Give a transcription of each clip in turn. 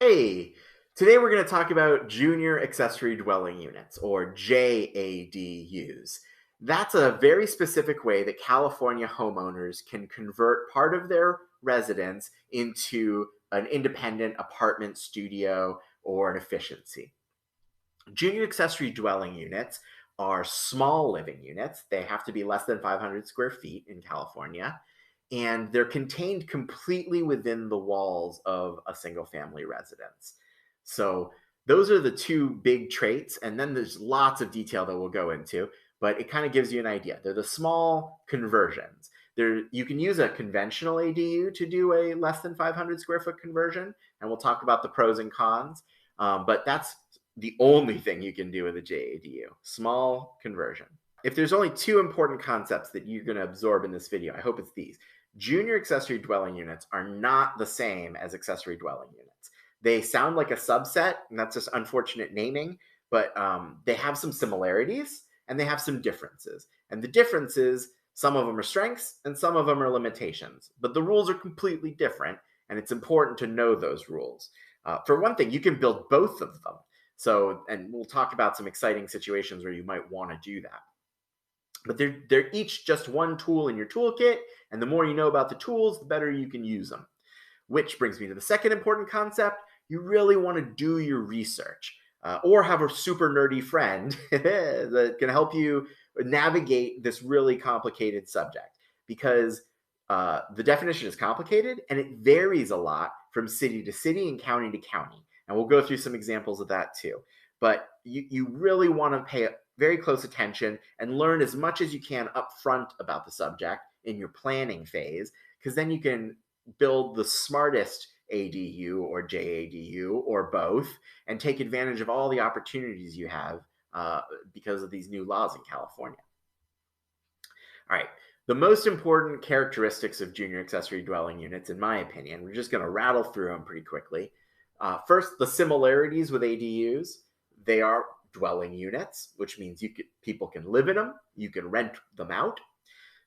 Hey, today we're going to talk about Junior Accessory Dwelling Units, or JADUs. That's a very specific way that California homeowners can convert part of their residence into an independent apartment studio or an efficiency. Junior Accessory Dwelling Units are small living units. They have to be less than 500 square feet in California, and they're contained completely within the walls of a single family residence. So those are the two big traits, and then there's lots of detail that we'll go into, but it kind of gives you an idea. They're the small conversions. You can use a conventional ADU to do a less than 500 square foot conversion, and we'll talk about the pros and cons. But that's the only thing you can do with a JADU, small conversion. If there's only two important concepts that you're going to absorb in this video, I hope it's these. Junior accessory dwelling units are not the same as accessory dwelling units. They sound like a subset, and that's just unfortunate naming, but they have some similarities and they have some differences. And the differences, some of them are strengths and some of them are limitations, but the rules are completely different, and it's important to know those rules. For one thing, you can build both of them. So, and we'll talk about some exciting situations where you might want to do that. But they're each just one tool in your toolkit, and the more you know about the tools, the better you can use them. Which brings me to the second important concept. You really want to do your research, or have a super nerdy friend that can help you navigate this really complicated subject, because the definition is complicated and it varies a lot from city to city and county to county. And we'll go through some examples of that too. But you really want to pay very close attention and learn as much as you can up front about the subject in your planning phase, because then you can build the smartest ADU or JADU or both and take advantage of all the opportunities you have because of these new laws in California. All right. The most important characteristics of junior accessory dwelling units, in my opinion, we're just going to rattle through them pretty quickly. First, the similarities with ADUs. They are dwelling units, which means people can live in them, you can rent them out.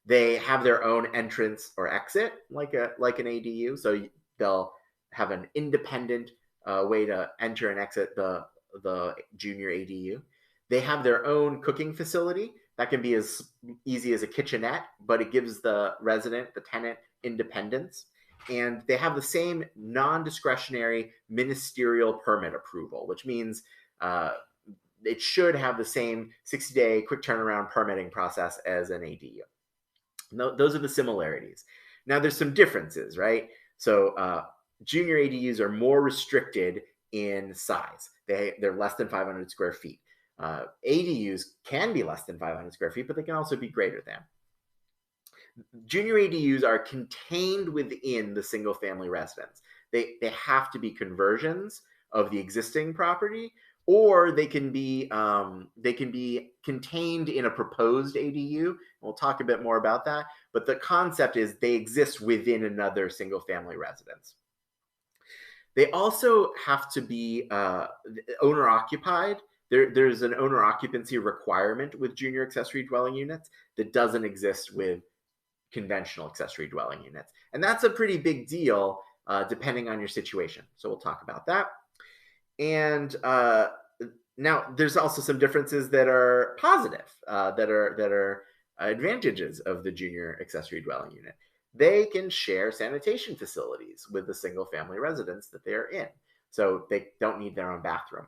They have their own entrance or exit, like an ADU, so they'll have an independent way to enter and exit the junior ADU. They have their own cooking facility that can be as easy as a kitchenette, but it gives the resident, the tenant, independence. And they have the same non-discretionary ministerial permit approval, which means it should have the same 60-day quick turnaround permitting process as an ADU. Those are the similarities. Now, there's some differences, right? So junior ADUs are more restricted in size. They're less than 500 square feet. ADUs can be less than 500 square feet, but they can also be greater than. Junior ADUs are contained within the single family residence. They have to be conversions of the existing property, or they can be contained in a proposed ADU. We'll talk a bit more about that, but the concept is they exist within another single family residence. They also have to be owner occupied. There's an owner occupancy requirement with junior accessory dwelling units that doesn't exist with conventional accessory dwelling units. And that's a pretty big deal depending on your situation. So we'll talk about that. And now there's also some differences that are positive, that are advantages of the junior accessory dwelling unit. They can share sanitation facilities with the single family residence that they're in. So they don't need their own bathroom.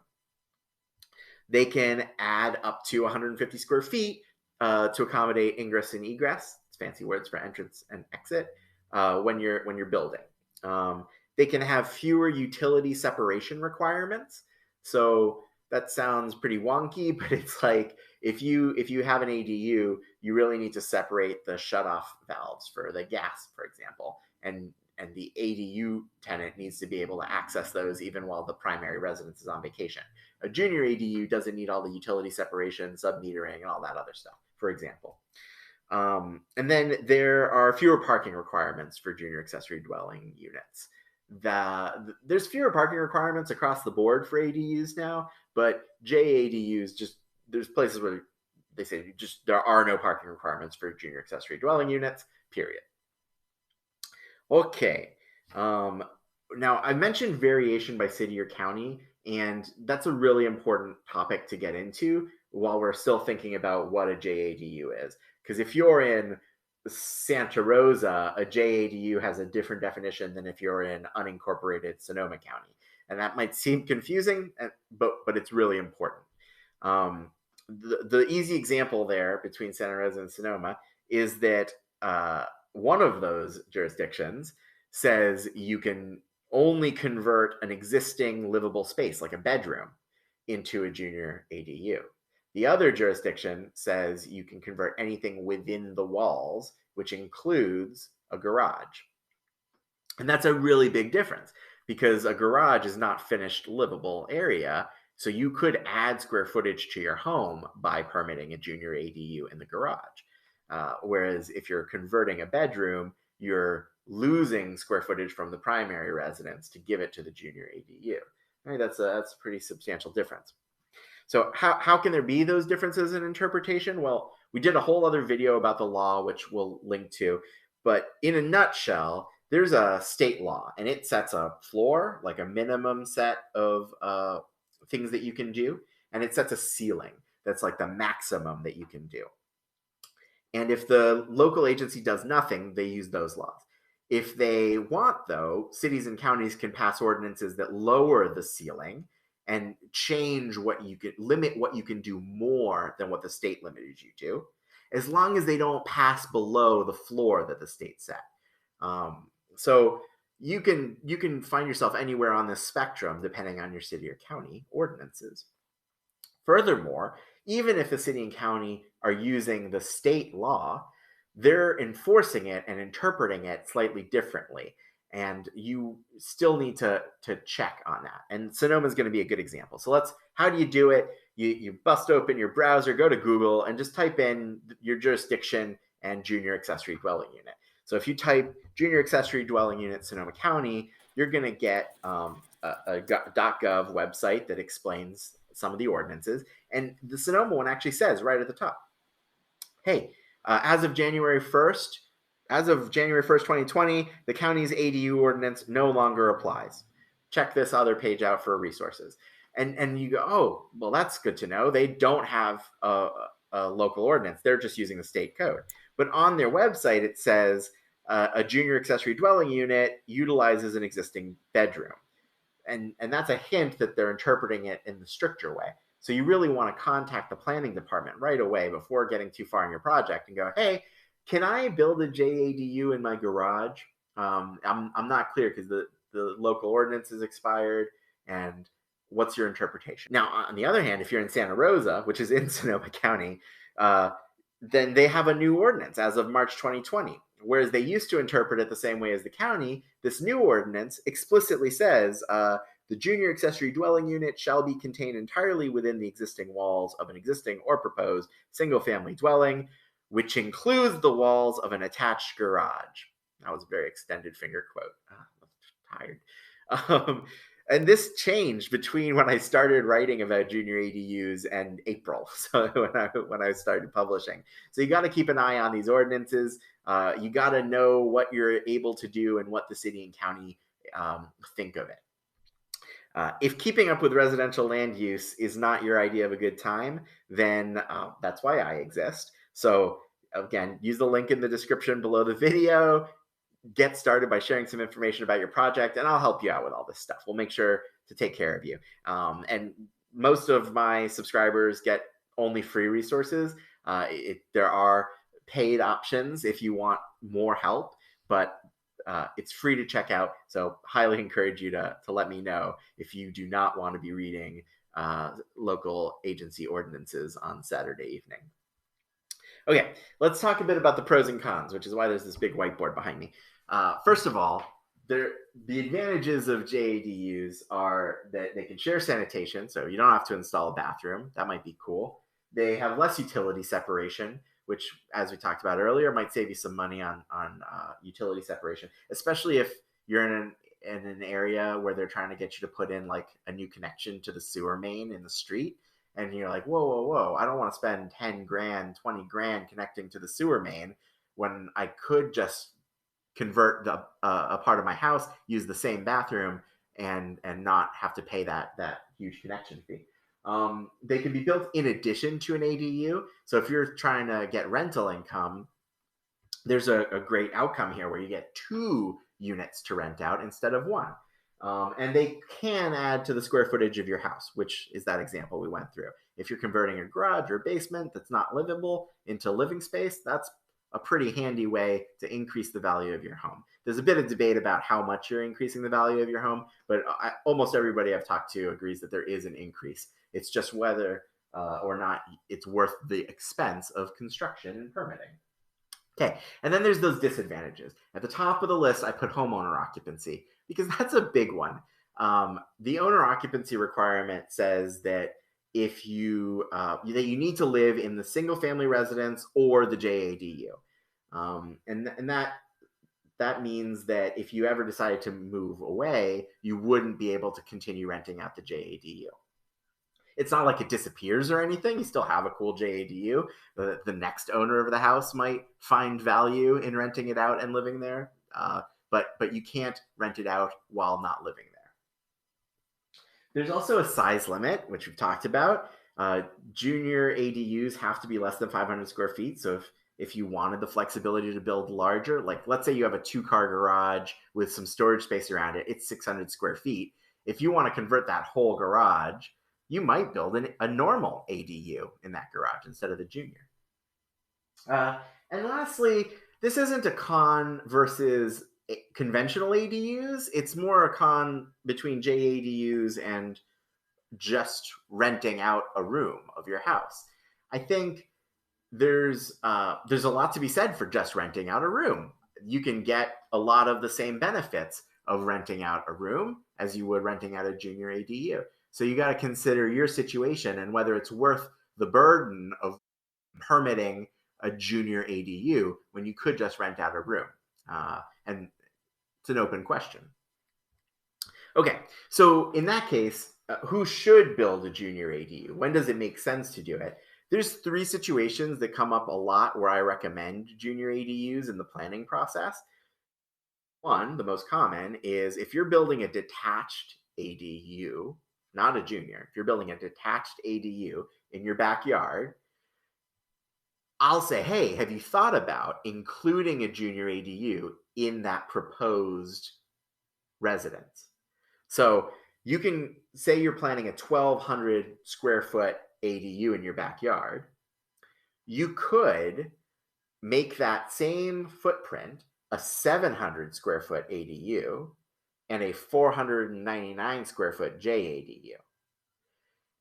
They can add up to 150 square feet to accommodate ingress and egress. It's fancy words for entrance and exit when you're building. They can have fewer utility separation requirements. So that sounds pretty wonky, but it's like if you have an ADU, you really need to separate the shutoff valves for the gas, for example, and the ADU tenant needs to be able to access those even while the primary residence is on vacation. A junior ADU doesn't need all the utility separation, sub-metering, and all that other stuff, for example. And then there are fewer parking requirements for junior accessory dwelling units. There's fewer parking requirements across the board for ADUs now, but JADUs, just there's places where they say just there are no parking requirements for junior accessory dwelling units, period. Okay. Now, I mentioned variation by city or county, and that's a really important topic to get into while we're still thinking about what a JADU is. Because if you're in Santa Rosa, a JADU has a different definition than if you're in unincorporated Sonoma County. And that might seem confusing, but it's really important. Um, the easy example there between Santa Rosa and Sonoma is that one of those jurisdictions says you can only convert an existing livable space, like a bedroom, into a junior ADU. The other jurisdiction says you can convert anything within the walls, which includes a garage. And that's a really big difference because a garage is not finished livable area. So you could add square footage to your home by permitting a junior ADU in the garage. Whereas if you're converting a bedroom, you're losing square footage from the primary residence to give it to the junior ADU. Right, that's a pretty substantial difference. So how can there be those differences in interpretation? Well, we did a whole other video about the law, which we'll link to. But in a nutshell, there's a state law, and it sets a floor, like a minimum set of things that you can do, and it sets a ceiling that's like the maximum that you can do. And if the local agency does nothing, they use those laws. If they want, though, cities and counties can pass ordinances that lower the ceiling and change what you can, limit what you can do more than what the state limited you to, as long as they don't pass below the floor that the state set. So you can find yourself anywhere on this spectrum depending on your city or county ordinances. Furthermore, even if the city and county are using the state law, they're enforcing it and interpreting it slightly differently. And you still need to check on that. And Sonoma is going to be a good example. So how do you do it? You bust open your browser, go to Google, and just type in your jurisdiction and Junior Accessory Dwelling Unit. So if you type Junior Accessory Dwelling Unit Sonoma County, you're going to get a .gov website that explains some of the ordinances. And the Sonoma one actually says right at the top, hey, as of January 1st, 2020, the county's ADU ordinance no longer applies. Check this other page out for resources. And you go, oh, well, that's good to know. They don't have a local ordinance. They're just using the state code. But on their website, it says a junior accessory dwelling unit utilizes an existing bedroom. And that's a hint that they're interpreting it in the stricter way. So you really want to contact the planning department right away before getting too far in your project and go, hey, can I build a JADU in my garage? I'm not clear because the local ordinance is expired, and what's your interpretation? Now, on the other hand, if you're in Santa Rosa, which is in Sonoma County, then they have a new ordinance as of March 2020. Whereas they used to interpret it the same way as the county, this new ordinance explicitly says the junior accessory dwelling unit shall be contained entirely within the existing walls of an existing or proposed single-family dwelling, which includes the walls of an attached garage. That was a very extended finger quote. I'm tired. And this changed between when I started writing about junior ADUs and April, so when I started publishing. So you got to keep an eye on these ordinances. You got to know what you're able to do and what the city and county think of it. If keeping up with residential land use is not your idea of a good time, then that's why I exist. So again, use the link in the description below the video. Get started by sharing some information about your project, and I'll help you out with all this stuff. We'll make sure to take care of you. And most of my subscribers get only free resources. There are paid options if you want more help, but it's free to check out. So highly encourage you to let me know if you do not want to be reading local agency ordinances on Saturday evening. Okay, let's talk a bit about the pros and cons, which is why there's this big whiteboard behind me. First of all, the advantages of JADUs are that they can share sanitation, so you don't have to install a bathroom. That might be cool. They have less utility separation, which, as we talked about earlier, might save you some money on utility separation, especially if you're in an area where they're trying to get you to put in like a new connection to the sewer main in the street. And you're like, whoa, I don't want to spend 10 grand, 20 grand connecting to the sewer main when I could just convert a part of my house, use the same bathroom, and not have to pay that huge connection fee. They can be built in addition to an ADU. So if you're trying to get rental income, there's a great outcome here where you get 2 units to rent out instead of 1. And they can add to the square footage of your house, which is that example we went through. If you're converting a garage or basement that's not livable into living space, that's a pretty handy way to increase the value of your home. There's a bit of debate about how much you're increasing the value of your home, but almost everybody I've talked to agrees that there is an increase. It's just whether or not it's worth the expense of construction and permitting. Okay, and then there's those disadvantages. At the top of the list, I put homeowner occupancy because that's a big one. The owner occupancy requirement says that if you that you need to live in the single family residence or the JADU, and that means that if you ever decided to move away, you wouldn't be able to continue renting out the JADU. It's not like it disappears or anything. You still have a cool JADU. The next owner of the house might find value in renting it out and living there, but you can't rent it out while not living there. There's also a size limit, which we've talked about. Junior ADUs have to be less than 500 square feet. So if you wanted the flexibility to build larger, like let's say you have a 2-car garage with some storage space around it, it's 600 square feet. If you want to convert that whole garage, you might build a normal ADU in that garage instead of the junior. And lastly, this isn't a con versus conventional ADUs. It's more a con between JADUs and just renting out a room of your house. I think there's a lot to be said for just renting out a room. You can get a lot of the same benefits of renting out a room as you would renting out a junior ADU. So you got to consider your situation and whether it's worth the burden of permitting a junior ADU when you could just rent out a room. And it's an open question. Okay, so in that case, who should build a junior ADU? When does it make sense to do it? There's 3 situations that come up a lot where I recommend junior ADUs in the planning process. One, the most common, is if you're building a detached ADU, not a junior, if you're building a detached ADU in your backyard, I'll say, hey, have you thought about including a junior ADU in that proposed residence? So you can say you're planning a 1,200 square foot ADU in your backyard. You could make that same footprint a 700 square foot ADU and a 499 square foot JADU.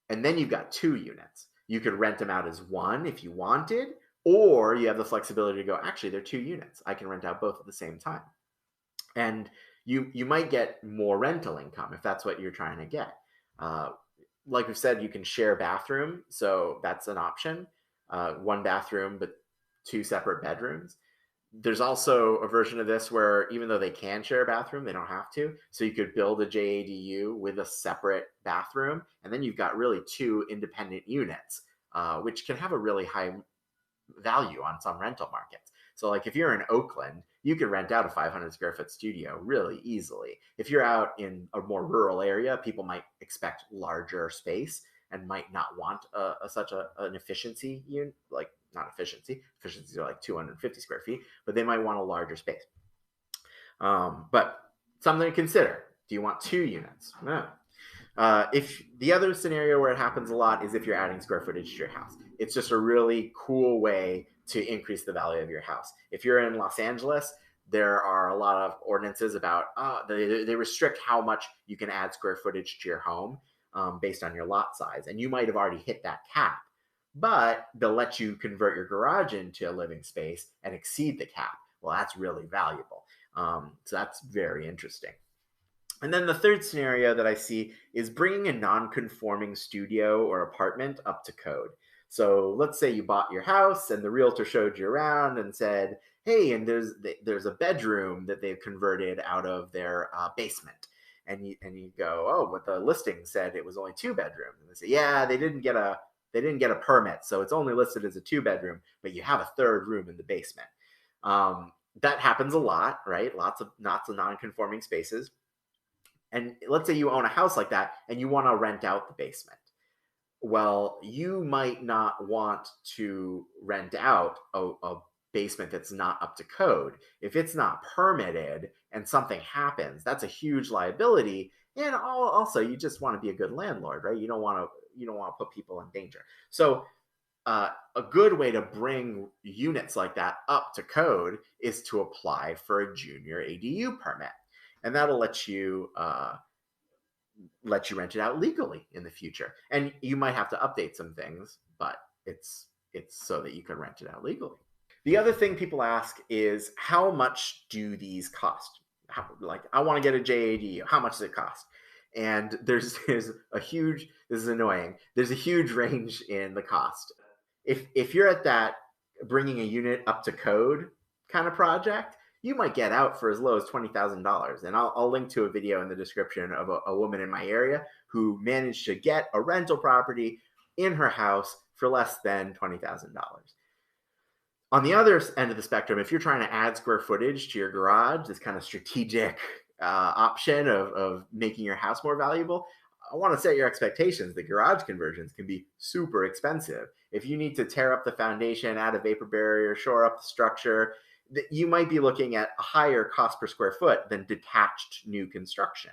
And then you've got 2 units. You could rent them out as one if you wanted, or you have the flexibility to go, actually, they're 2 units. I can rent out both at the same time. And you might get more rental income if that's what you're trying to get. Like we said, you can share bathroom, so that's an option. 1 bathroom, but 2 separate bedrooms. There's also a version of this where even though they can share a bathroom, they don't have to. So you could build a JADU with a separate bathroom, and then you've got really 2 independent units, which can have a really high value on some rental markets. So like if you're in Oakland, you can rent out a 500 square foot studio really easily. If you're out in a more rural area, people might expect larger space and might not want such an efficiency unit, like not efficiencies are like 250 square feet, but they might want a larger space. But something to consider. Do you want 2 units? No. If the other scenario where it happens a lot is if you're adding square footage to your house. It's just a really cool way to increase the value of your house. If you're in Los Angeles, there are a lot of ordinances about they restrict how much you can add square footage to your home based on your lot size. And you might have already hit that cap, but they'll let you convert your garage into a living space and exceed the cap. Well, that's really valuable. So that's very interesting. And then the third scenario that I see is bringing a non-conforming studio or apartment up to code. So let's say you bought your house and the realtor showed you around and said, hey, and there's a bedroom that they've converted out of their basement. And you go, oh, but the listing said it was only 2 bedrooms. And they say, yeah, they didn't get a permit, so it's only listed as a 2 bedroom, but you have a 3rd room in the basement. that happens a lot, right? Lots of non-conforming spaces. And let's say you own a house like that and you want to rent out the basement. Well, you might not want to rent out a basement that's not up to code. If it's not permitted and something happens, that's a huge liability. And also, you just want to be a good landlord, right? You don't want to put people in danger. So a good way to bring units like that up to code is to apply for a junior ADU permit, and that'll let you rent it out legally in the future. And you might have to update some things, but it's so that you can rent it out legally. The other thing people ask is, how much do these cost? Like, I want to get a JADU. How much does it cost? And there's a huge, this is annoying, there's a huge range in the cost. If you're at that bringing a unit up to code kind of project, you might get out for as low as $20,000. And I'll link to a video in the description of a woman in my area who managed to get a rental property in her house for less than $20,000. On the other end of the spectrum, if you're trying to add square footage to your garage, this kind of strategic option of making your house more valuable, I want to set your expectations that garage conversions can be super expensive. If you need to tear up the foundation, add a vapor barrier, shore up the structure, you might be looking at a higher cost per square foot than detached new construction.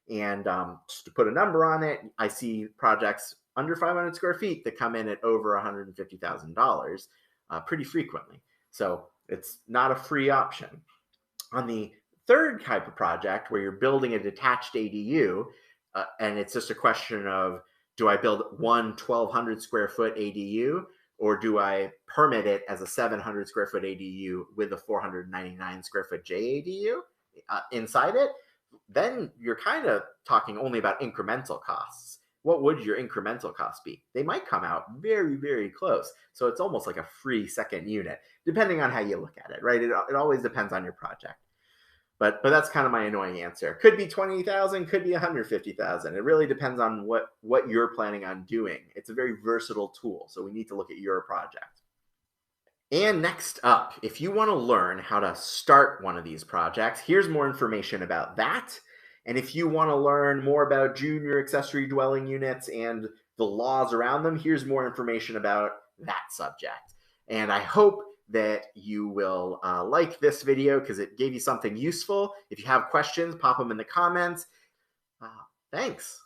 And just to put a number on it, I see projects under 500 square feet that come in at over $150,000 pretty frequently. So it's not a free option. On the third type of project, where you're building a detached ADU, and it's just a question of, do I build one 1,200 square foot ADU, or do I permit it as a 700 square foot ADU with a 499 square foot JADU inside it? Then you're kind of talking only about incremental costs. What would your incremental costs be? They might come out very, very close. So it's almost like a free second unit, depending on how you look at it, right? It always depends on your project. But that's kind of my annoying answer. Could be 20,000, could be 150,000. It really depends on what you're planning on doing. It's a very versatile tool, so we need to look at your project. And next up, if you want to learn how to start one of these projects, here's more information about that. And if you want to learn more about junior accessory dwelling units and the laws around them, here's more information about that subject. And I hope that you will like this video because it gave you something useful. If you have questions, pop them in the comments. Thanks.